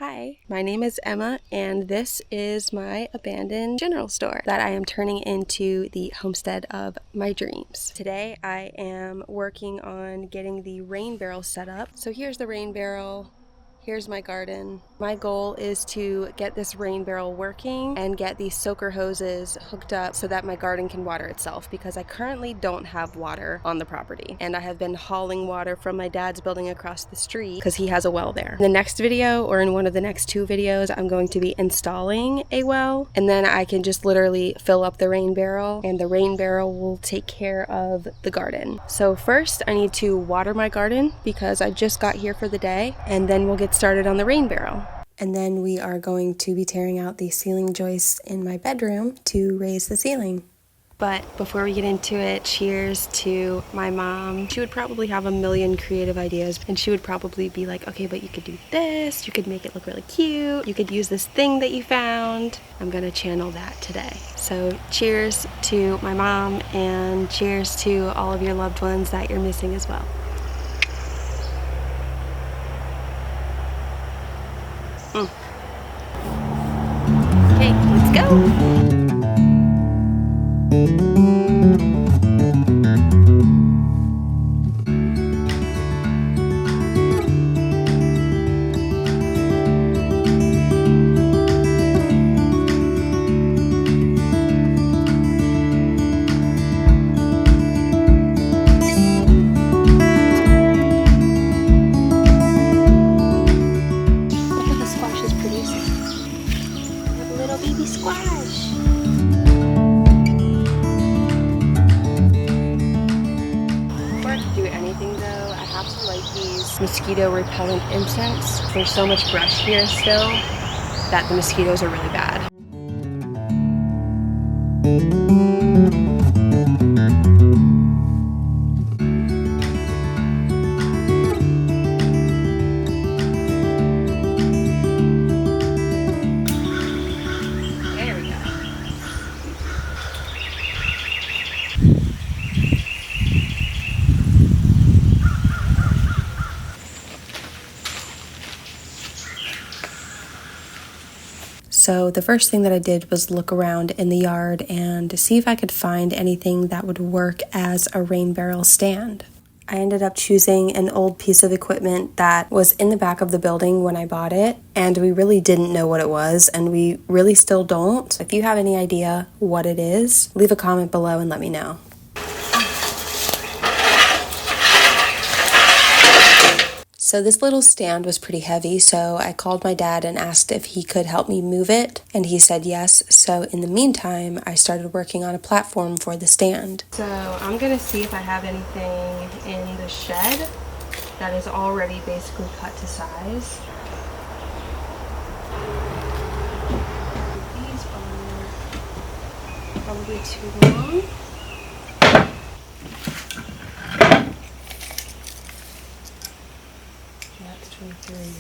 Hi, my name is Emma, and this is my abandoned general store that I am turning into the homestead of my dreams. Today I am working on getting the rain barrel set up. So here's the rain barrel. Here's my garden. My goal is to get this rain barrel working and get these soaker hoses hooked up so that my garden can water itself, because I currently don't have water on the property. And I have been hauling water from my dad's building across the street because he has a well there. In the next video, or in one of the next two videos, I'm going to be installing a well, and then I can just literally fill up the rain barrel and the rain barrel will take care of the garden. So first I need to water my garden because I just got here for the day, and then we'll get started on the rain barrel. And then we are going to be tearing out the ceiling joists in my bedroom to raise the ceiling. But before we get into it, cheers to my mom. She would probably have a million creative ideas, and she would probably be like, okay, but you could do this, you could make it look really cute, you could use this thing that you found. I'm gonna channel that today. So cheers to my mom, and cheers to all of your loved ones that you're missing as well. Okay, let's go. Mosquito repellent incense. There's so much brush here still that the mosquitoes are really bad. There we go. So the first thing that I did was look around in the yard and see if I could find anything that would work as a rain barrel stand. I ended up choosing an old piece of equipment that was in the back of the building when I bought it, and we really didn't know what it was, and we really still don't. If you have any idea what it is, leave a comment below and let me know. So this little stand was pretty heavy, so I called my dad and asked if he could help me move it, and he said yes. So in the meantime, I started working on a platform for the stand. So I'm gonna see if I have anything in the shed that is already basically cut to size. These are probably too long.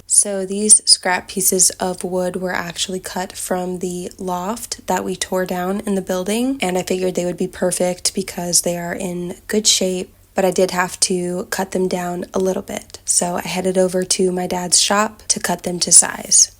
So these scrap pieces of wood were actually cut from the loft that we tore down in the building, and I figured they would be perfect because they are in good shape, but I did have to cut them down a little bit. So I headed over to my dad's shop to cut them to size.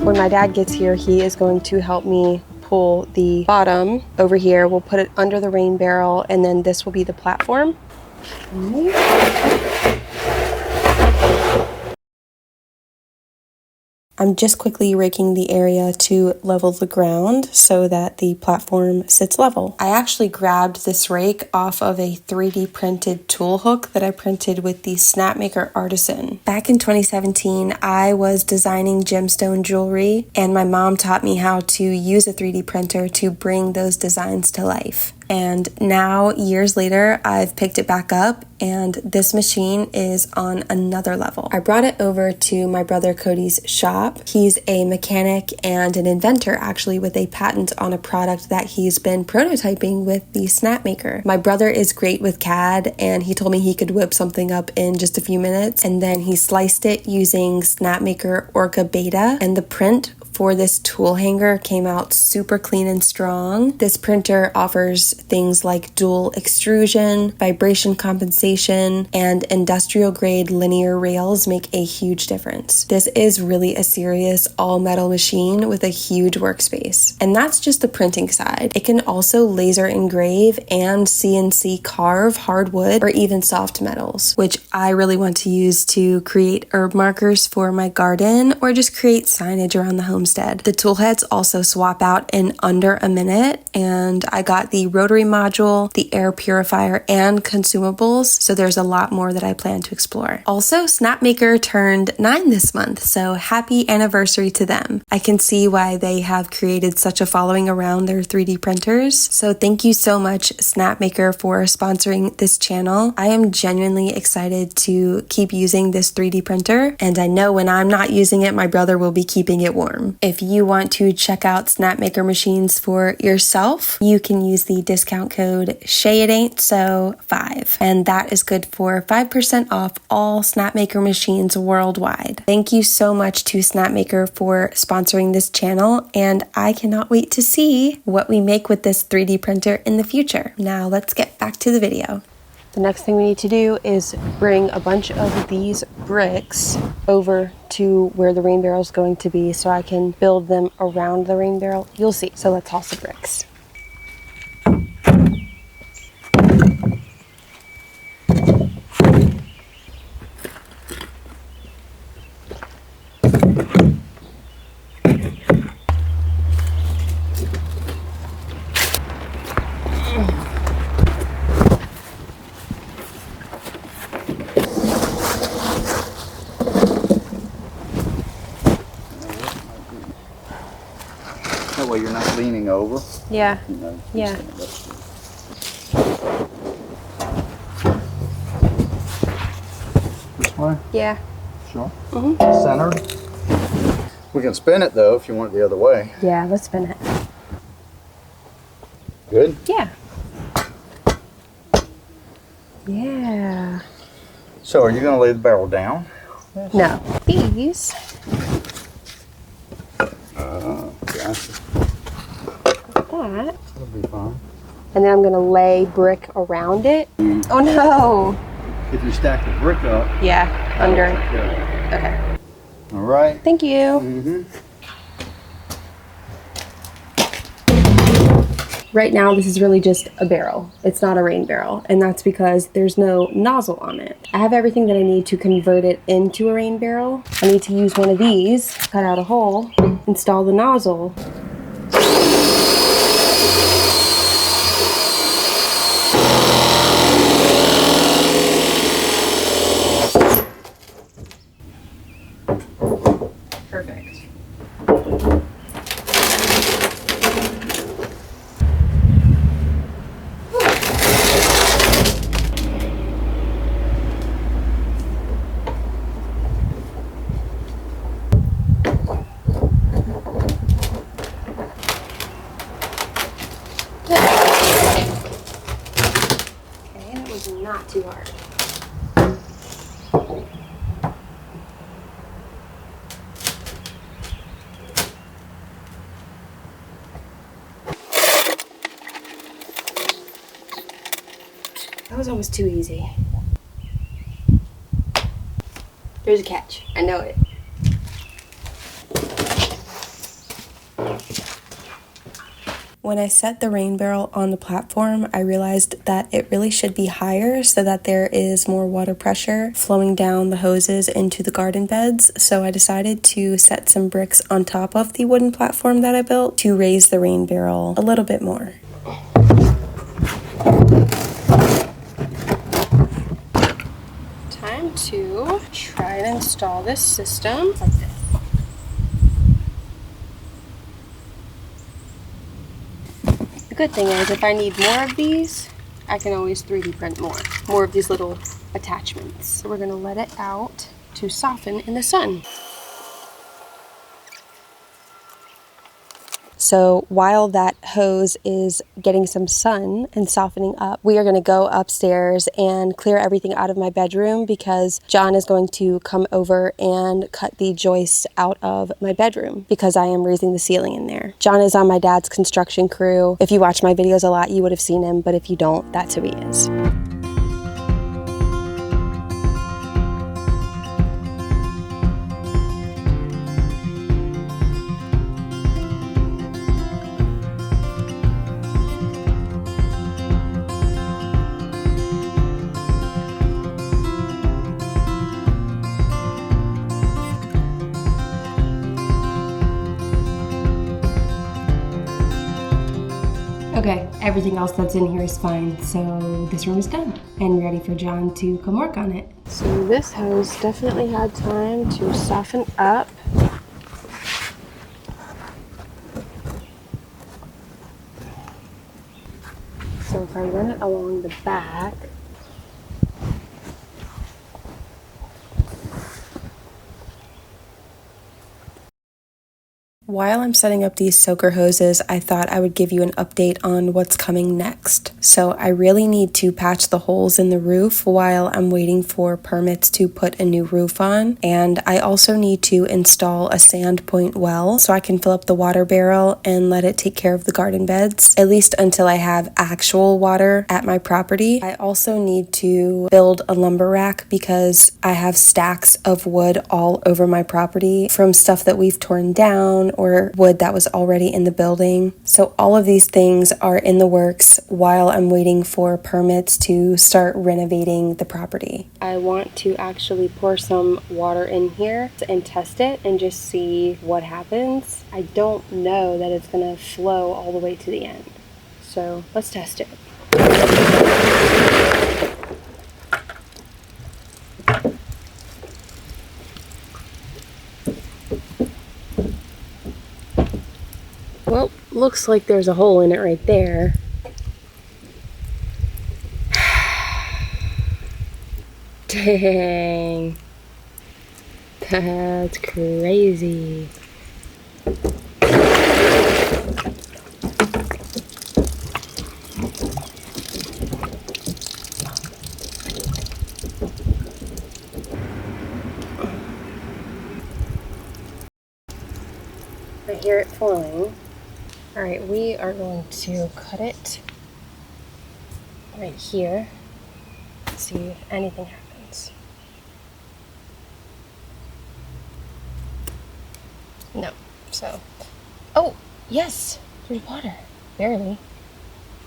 When my dad gets here, he is going to help me pull the bottom over here. We'll put it under the rain barrel, and then this will be the platform. I'm just quickly raking the area to level the ground so that the platform sits level. I actually grabbed this rake off of a 3D printed tool hook that I printed with the Snapmaker Artisan. Back in 2017, I was designing gemstone jewelry, and my mom taught me how to use a 3D printer to bring those designs to life. And now, years later, I've picked it back up, and this machine is on another level. I brought it over to my brother Cody's shop. He's a mechanic and an inventor, actually, with a patent on a product that he's been prototyping with the Snapmaker. My brother is great with CAD, and he told me he could whip something up in just a few minutes, and then he sliced it using Snapmaker Orca Beta, and the print for this tool hanger came out super clean and strong. This printer offers things like dual extrusion, vibration compensation, and industrial grade linear rails make a huge difference. This is really a serious all metal machine with a huge workspace. And that's just the printing side. It can also laser engrave and CNC carve hardwood or even soft metals, which I really want to use to create herb markers for my garden or just create signage around the homestead. The tool heads also swap out in under a minute, and I got the rotary module, the air purifier, and consumables, so there's a lot more that I plan to explore. Also, Snapmaker turned 9 this month, so happy anniversary to them. I can see why they have created such a following around their 3D printers, so thank you so much, Snapmaker, for sponsoring this channel. I am genuinely excited to keep using this 3D printer, and I know when I'm not using it, my brother will be keeping it warm. If you want to check out Snapmaker machines for yourself, you can use the discount code SHAYITAIN'TSO5, and that is good for 5% off all Snapmaker machines worldwide. Thank you so much to Snapmaker for sponsoring this channel, and I cannot wait to see what we make with this 3D printer in the future. Now let's get back to the video. The next thing we need to do is bring a bunch of these bricks over to where the rain barrel is going to be so I can build them around the rain barrel. You'll see. So let's toss the bricks. That way you're not leaning over. Yeah. You know, Yeah. This way? Yeah. Sure. Mm-hmm. Centered. We can spin it though if you want it the other way. Yeah, let's spin it. Good? Yeah. Yeah. So are you going to lay the barrel down? No. These. Gotcha. That. That'll be fine. And then I'm going to lay brick around it. Oh no. If you stack the brick up. Yeah, under. Yeah. Okay. All right. Thank you. Mm-hmm. Right now, this is really just a barrel. It's not a rain barrel, and that's because there's no nozzle on it. I have everything that I need to convert it into a rain barrel. I need to use one of these, cut out a hole, install the nozzle. Perfect. Not too hard. That was almost too easy. There's a catch. I know it. When I set the rain barrel on the platform, I realized that it really should be higher so that there is more water pressure flowing down the hoses into the garden beds. So I decided to set some bricks on top of the wooden platform that I built to raise the rain barrel a little bit more. Time to try and install this system like this. The good thing is, if I need more of these, I can always 3D print more of these little attachments. So we're gonna let it out to soften in the sun. So while that hose is getting some sun and softening up, we are going to go upstairs and clear everything out of my bedroom because John is going to come over and cut the joists out of my bedroom because I am raising the ceiling in there. John is on my dad's construction crew. If you watch my videos a lot, you would have seen him, but if you don't, that's who he is. Okay, everything else that's in here is fine, so this room is done and ready for John to come work on it. So this hose definitely had time to soften up. So if I run it along the back, while I'm setting up these soaker hoses, I thought I would give you an update on what's coming next. So I really need to patch the holes in the roof while I'm waiting for permits to put a new roof on. And I also need to install a sand point well so I can fill up the water barrel and let it take care of the garden beds, at least until I have actual water at my property. I also need to build a lumber rack because I have stacks of wood all over my property from stuff that we've torn down or wood that was already in the building. So all of these things are in the works while I'm waiting for permits to start renovating the property. I want to actually pour some water in here and test it and just see what happens. I don't know that it's gonna flow all the way to the end. So let's test it. Well, looks like there's a hole in it right there. Dang. That's crazy. I hear it falling. All right, we are going to cut it right here. See if anything happens. No, so, oh, yes, there's water, barely.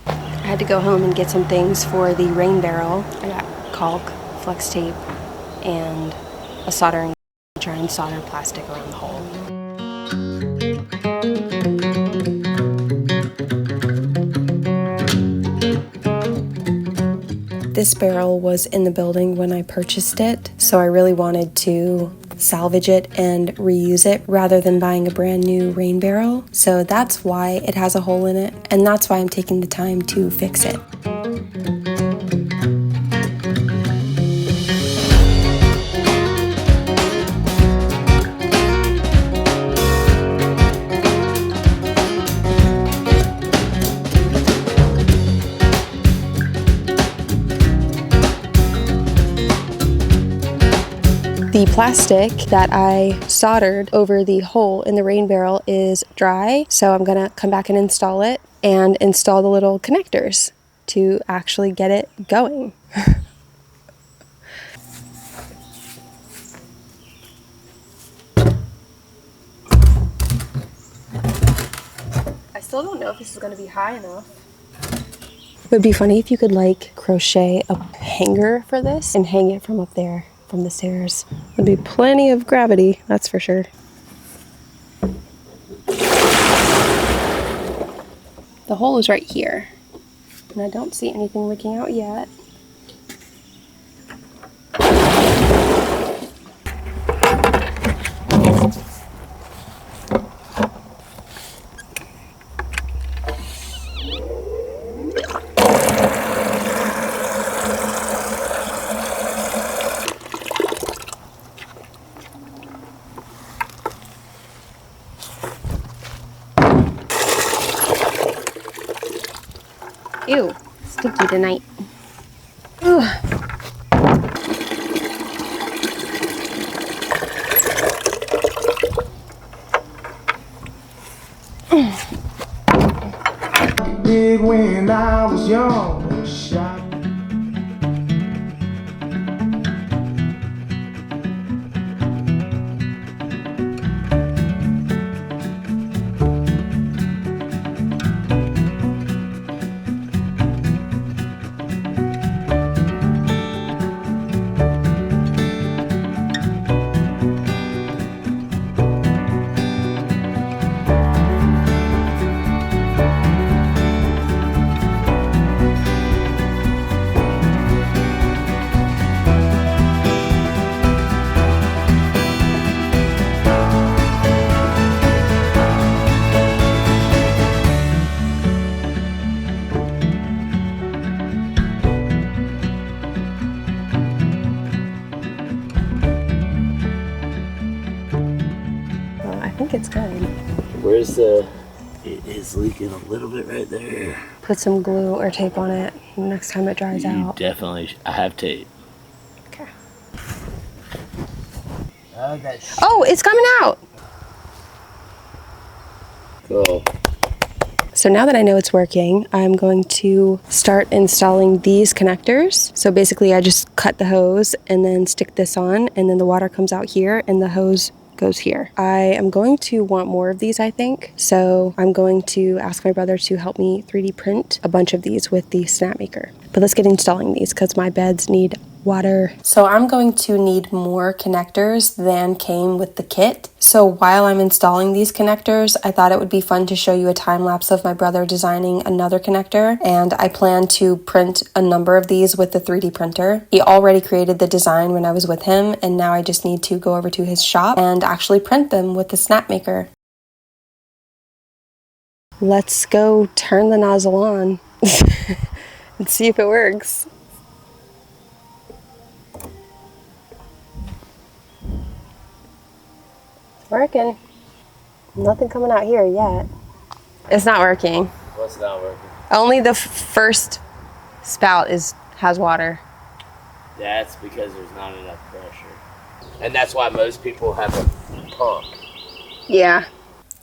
I had to go home and get some things for the rain barrel. I got caulk, flex tape, and a soldering to try and solder plastic around the hole. This barrel was in the building when I purchased it, so I really wanted to salvage it and reuse it rather than buying a brand new rain barrel. So that's why it has a hole in it, and that's why I'm taking the time to fix it. The plastic that I soldered over the hole in the rain barrel is dry, so I'm gonna come back and install it and install the little connectors to actually get it going. I still don't know if this is going to be high enough. It would be funny if you could like crochet a hanger for this and hang it from up there, from the stairs. There'd be plenty of gravity, that's for sure. The hole is right here, and I don't see anything leaking out yet. Ew, sticky tonight. Ugh. Big when I was young, shy. I think it's good. Where's the... It is leaking a little bit right there. Put some glue or tape on it next time it dries You out. definitely... I have tape. Okay. That's... Oh, it's coming out! Cool. So now that I know it's working, I'm going to start installing these connectors. So basically I just cut the hose and then stick this on, and then the water comes out here and the hose goes here. I am going to want more of these, I think. So I'm going to ask my brother to help me 3D print a bunch of these with the Snapmaker. But let's get installing these because my beds need water. So I'm going to need more connectors than came with the kit. So while I'm installing these connectors, I thought it would be fun to show you a time lapse of my brother designing another connector, and I plan to print a number of these with the 3D printer. He already created the design when I was with him, and now I just need to go over to his shop and actually print them with the Snapmaker. Let's go turn the nozzle on and see if it works. Working. Nothing coming out here yet. It's not working. What's not working? Only the first spout has water. That's because there's not enough pressure. And that's why most people have a pump. Yeah.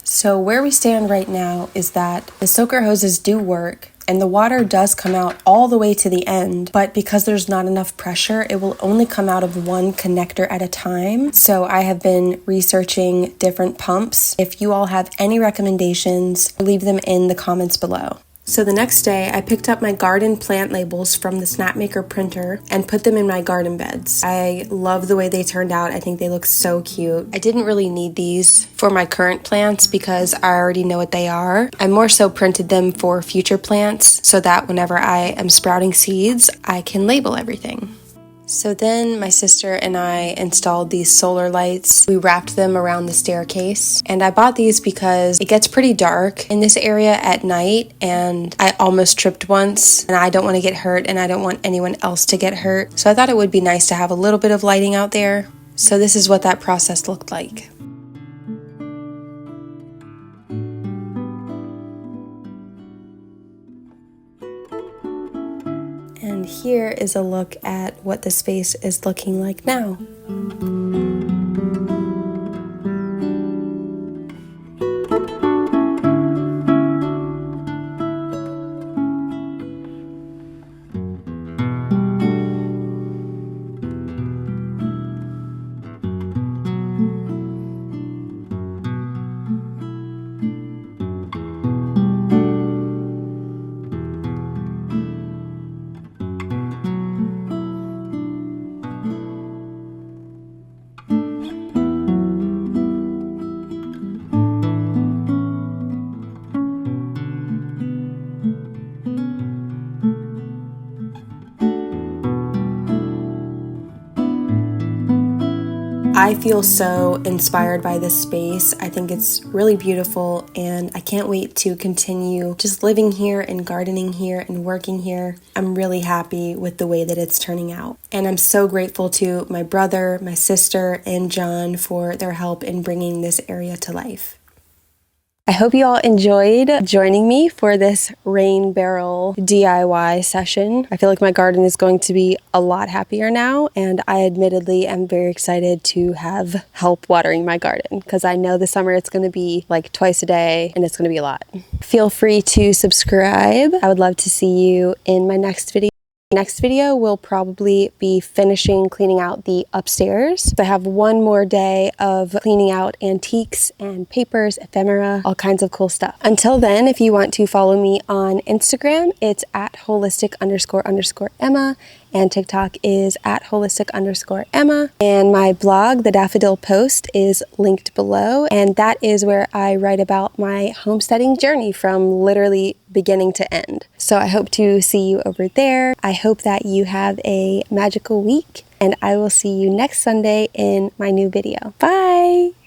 So where we stand right now is that the soaker hoses do work, and the water does come out all the way to the end, but because there's not enough pressure, it will only come out of one connector at a time. So I have been researching different pumps. If you all have any recommendations, leave them in the comments below. So the next day, I picked up my garden plant labels from the Snapmaker printer and put them in my garden beds. I love the way they turned out. I think they look so cute. I didn't really need these for my current plants because I already know what they are. I more so printed them for future plants so that whenever I am sprouting seeds, I can label everything. So then my sister and I installed these solar lights. We wrapped them around the staircase, and I bought these because it gets pretty dark in this area at night, and I almost tripped once, and I don't want to get hurt, and I don't want anyone else to get hurt. So I thought it would be nice to have a little bit of lighting out there. So this is what that process looked like. And here is a look at what the space is looking like now. I feel so inspired by this space. I think it's really beautiful, and I can't wait to continue just living here and gardening here and working here. I'm really happy with the way that it's turning out. And I'm so grateful to my brother, my sister, and John for their help in bringing this area to life. I hope you all enjoyed joining me for this rain barrel DIY session. I feel like my garden is going to be a lot happier now, and I admittedly am very excited to have help watering my garden because I know this summer it's going to be like twice a day and it's going to be a lot. Feel free to subscribe. I would love to see you in my next video. Next video will probably be finishing cleaning out the upstairs. I have one more day of cleaning out antiques and papers, ephemera, all kinds of cool stuff. Until then, if you want to follow me on Instagram, it's at holistic__Emma, and TikTok is at holistic_Emma. And my blog, The Daffodil Post, is linked below, and that is where I write about my homesteading journey from literally beginning to end. So I hope to see you over there. I hope that you have a magical week, and I will see you next Sunday in my new video. Bye!